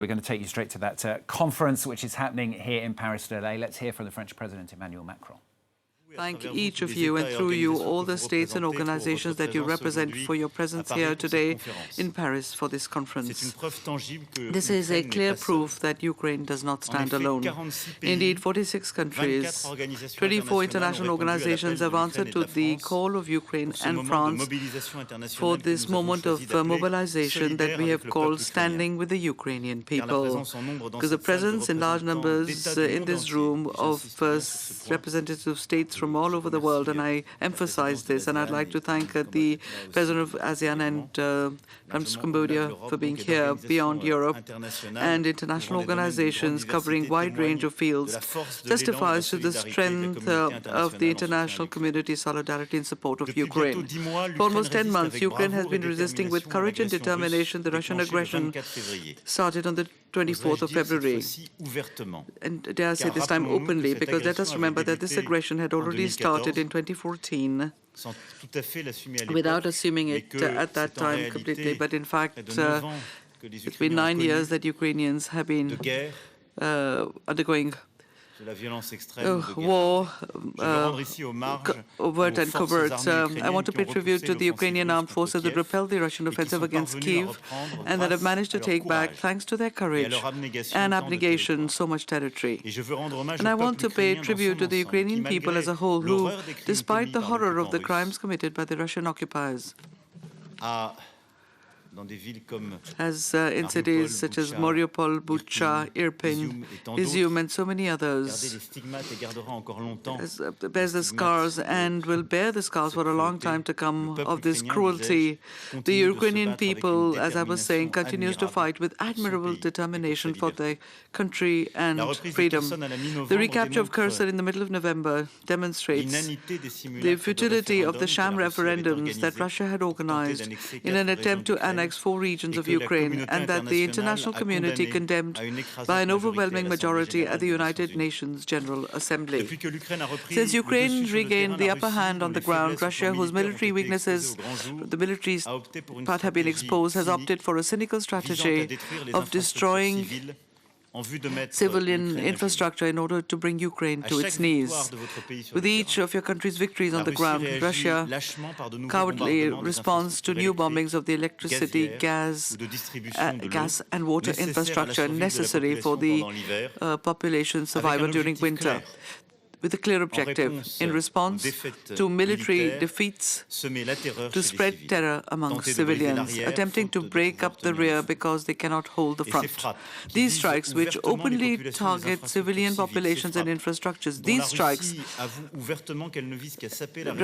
We're going to take you straight to that conference, which is happening here in Paris today. Let's hear from the French President Emmanuel Macron. Thank each of you, and through you, all the states and organizations that you represent for your presence here today in Paris for this conference. This is a clear proof that Ukraine does not stand alone. Indeed, 46 countries, 24 international organizations have answered to the call of Ukraine and France for this moment of mobilization that we have called Standing with the Ukrainian People. Because the presence in large numbers in this room of representatives of states from all over the world, and I emphasize this, and I'd like to thank the President of ASEAN and Cambodia for being here, beyond Europe, and international organizations covering a wide range of fields, testifies to the strength of the international community solidarity in support of Ukraine. For almost 10 months, Ukraine has been resisting with courage and determination the Russian aggression started on the 24th of February. And dare I say this time openly, because let us remember that this aggression had already started in 2014 without assuming it at that time completely. But in fact, it's been 9 years that Ukrainians have been undergoing war, overt and covert. I want to pay tribute to the Ukrainian armed forces that repelled the Russian offensive against Kyiv and that have managed to take back, thanks to their courage and abnegation, so much territory. And I want to pay tribute to the Ukrainian people as a whole who, despite the horror of the crimes committed by the Russian occupiers, as in cities such as Mariupol, Bucha, Irpin, Izium, and so many others, bears the scars and will bear the scars for a long time to come of this cruelty. The Ukrainian people, as I was saying, continues to fight with admirable determination for their country and freedom. The recapture of Kherson in the middle of November demonstrates the futility of the sham referendums that Russia had organized in an attempt to annex 4 regions of Ukraine, and that the international community condemned by an overwhelming majority at the United Nations General Assembly. Since Ukraine regained the upper hand on the ground, Russia, whose military weaknesses, the military part have been exposed, has opted for a cynical strategy of destroying civilian infrastructure in order to bring Ukraine to its knees. With each of your country's victories on the ground, Russia cowardly responds to new bombings of the electricity, gas and water infrastructure necessary for the population's survival during winter, with a clear objective: in response to military defeats, to spread terror among civilians, attempting to break up the rear because they cannot hold the front. These strikes, which openly target civilian populations and infrastructures, these strikes,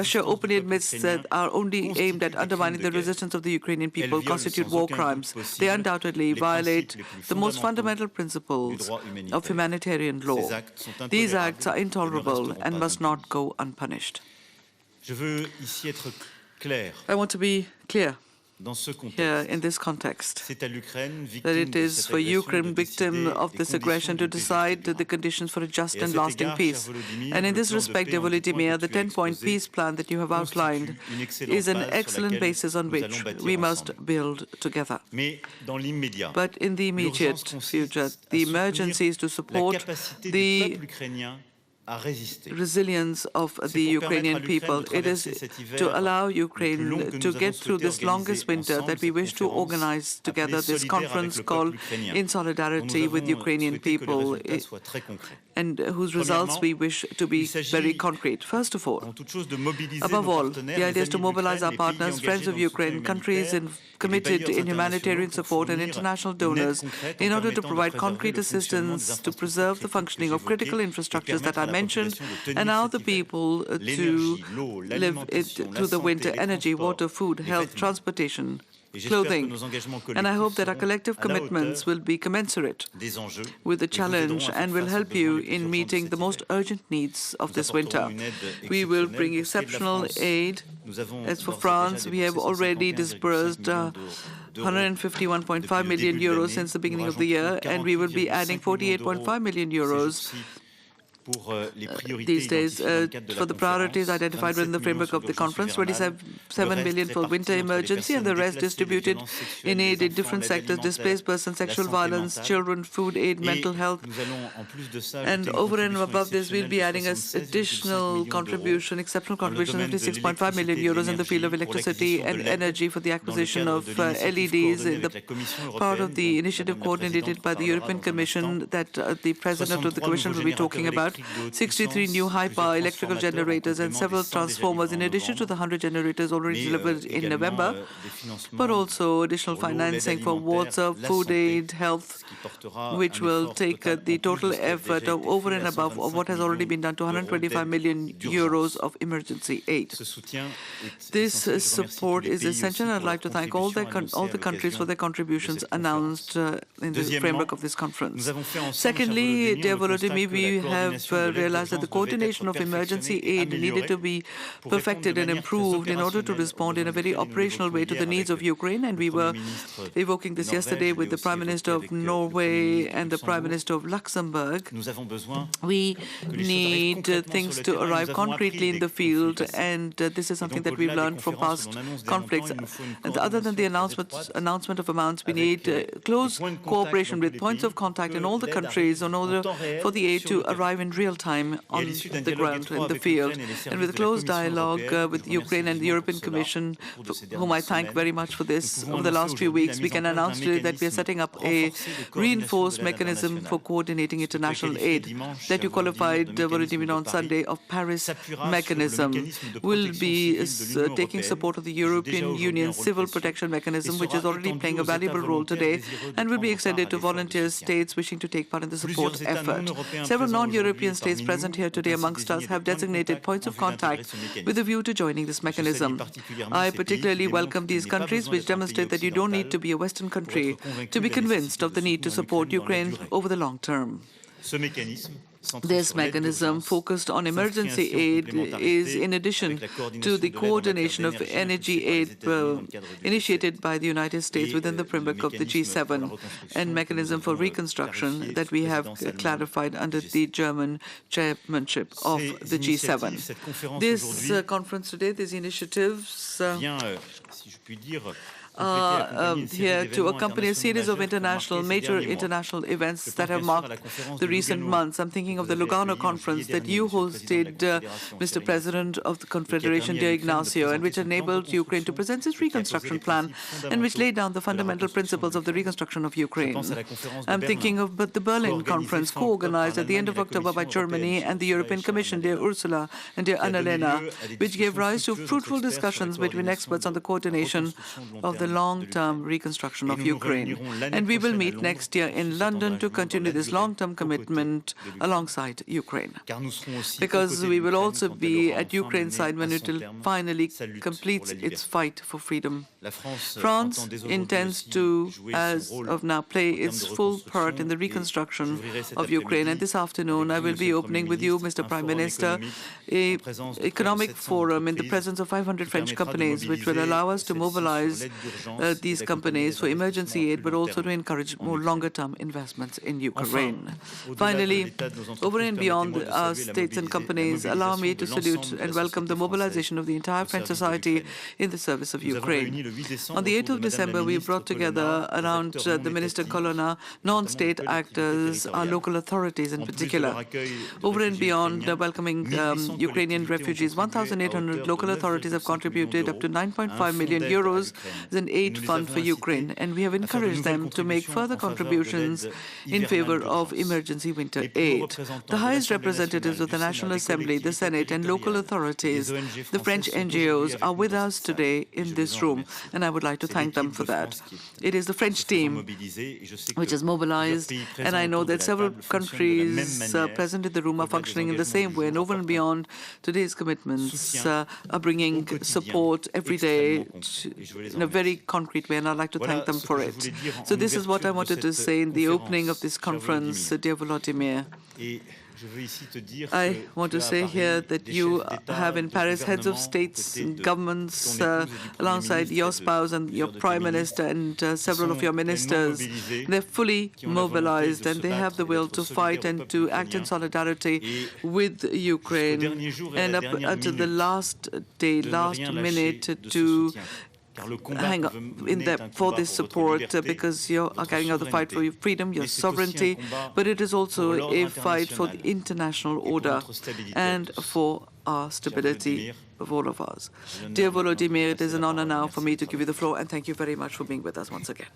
Russia openly admits that are only aimed at undermining the resistance of the Ukrainian people, constitute war crimes. They undoubtedly violate the most fundamental principles of humanitarian law. These acts are intolerable and must not go unpunished. I want to be clear here in this context, that it is for Ukraine, victim of this aggression, to decide the conditions for a just and lasting peace. And in this respect, dear Volodymyr, the 10-point peace plan that you have outlined is an excellent basis on which we must build together. But in the immediate future, the emergency is to support the resilience of the Ukrainian people. It is to allow Ukraine to get through this longest winter that we wish to organize together this conference called In Solidarity with Ukrainian People, and whose results we wish to be very concrete. First of all, above all, the idea is to mobilize our partners, friends of Ukraine, countries committed in humanitarian support and international donors in order to provide concrete assistance to preserve the functioning of critical infrastructures that I mentioned and allow the people to live through the winter: energy, water, food, health, transportation, clothing. And I hope that our collective commitments will be commensurate with the challenge and will help you in meeting the most urgent needs of this winter. We will bring exceptional aid. As for France, we have already disbursed 151.5 million euros since the beginning of the year, and we will be adding 48.5 million euros these days. For the priorities identified within the framework of the conference, 27 billion for winter emergency and the rest distributed in aid in different sectors: displaced persons, sexual violence, children, food aid, mental health. And over and above this, we'll be adding an additional contribution, exceptional contribution of 56.5 million euros in the field of electricity and energy for the acquisition of LEDs, in the part of the initiative coordinated by the European Commission that the President of the Commission will be talking about. 63 new high-power electrical generators and several transformers, in addition to the 100 generators already delivered in November, but also additional financing for water, food aid, health, which will take the total effort of over and above of what has already been done to 125 million euros of emergency aid. This support is essential. I'd like to thank all the countries for their contributions announced in the framework of this conference. Secondly, dear Volodymyr, we have realized that the coordination of emergency aid needed to be perfected and improved in order to respond in a very operational way to the needs of Ukraine, and we were evoking this yesterday with the Prime Minister of Norway and the Prime Minister of Luxembourg. We need things to arrive concretely in the field, and this is something that we've learned from past conflicts. And other than the announcement of amounts, we need close cooperation with points of contact in all the countries in order for the aid to arrive in real time on the ground in the field. And with a close dialogue with Ukraine and the European Commission, whom I thank very much for this, over the last few weeks, we can announce today that we are setting up a reinforced mechanism for coordinating international aid that you qualified, Volodymyr, on Sunday, of Paris mechanism. Will be taking support of the European Union Civil Protection Mechanism, which is already playing a valuable role today, and will be extended to volunteer states wishing to take part in the support effort. Several non-European states present here today amongst us have designated points of contact with a view to joining this mechanism. I particularly welcome these countries, which demonstrate that you don't need to be a Western country to be convinced of the need to support Ukraine over the long term. This mechanism, focused on emergency aid, is in addition to the coordination of energy aid initiated by the United States within the framework of the G7 and mechanism for reconstruction that we have clarified under the German chairmanship of the G7. This conference today, these initiatives, here to accompany a series of major international events that have marked the recent months. I'm thinking of the Lugano conference that you hosted, Mr. President of the Confederation, dear Ignacio, and which enabled Ukraine to present its reconstruction plan and which laid down the fundamental principles of the reconstruction of Ukraine. I'm thinking of the Berlin conference, co-organized at the end of October by Germany and the European Commission, dear Ursula and dear Annalena, which gave rise to fruitful discussions between experts on the coordination of the long-term reconstruction of Ukraine. And we will meet next year in London to continue this long-term commitment alongside Ukraine. Because we will also be at Ukraine's side when it will finally complete its fight for freedom. France intends to, as of now, play its full part in the reconstruction of Ukraine. And this afternoon, I will be opening with you, Mr. Prime Minister, an economic forum in the presence of 500 French companies, which will allow us to mobilize these companies for emergency aid, but also to encourage more longer-term investments in Ukraine. Finally, over and beyond our states and companies, allow me to salute and welcome the mobilization of the entire French society in the service of Ukraine. On the 8th of December, we brought together around the Minister Colonna non-state actors, our local authorities in particular. Over and beyond welcoming Ukrainian refugees, 1,800 local authorities have contributed up to 9.5 million euros as an aid fund for Ukraine, and we have encouraged them to make further contributions in favor of emergency winter aid. The highest representatives of the National Assembly, the Senate, and local authorities, the French NGOs, are with us today in this room, and I would like to thank them for that. It is the French team which is mobilized, and I know that several countries present in the room are functioning in the same way, and over and beyond today's commitments are bringing support every day in a very concrete way, and I'd like to thank them for it. So this is what I wanted to say in the opening of this conference, dear Volodymyr. I want to say here that you have in Paris heads of states and governments alongside your spouse and your prime minister and several of your ministers. They're fully mobilized and they have the will to fight and to act in solidarity with Ukraine, and up until the last day, last minute, to hang up in there for this support, because you are carrying out the fight for your freedom, your sovereignty, but it is also a fight for the international order and for our stability of all of us. Dear Volodymyr, it is an honor now for me to give you the floor, and thank you very much for being with us once again.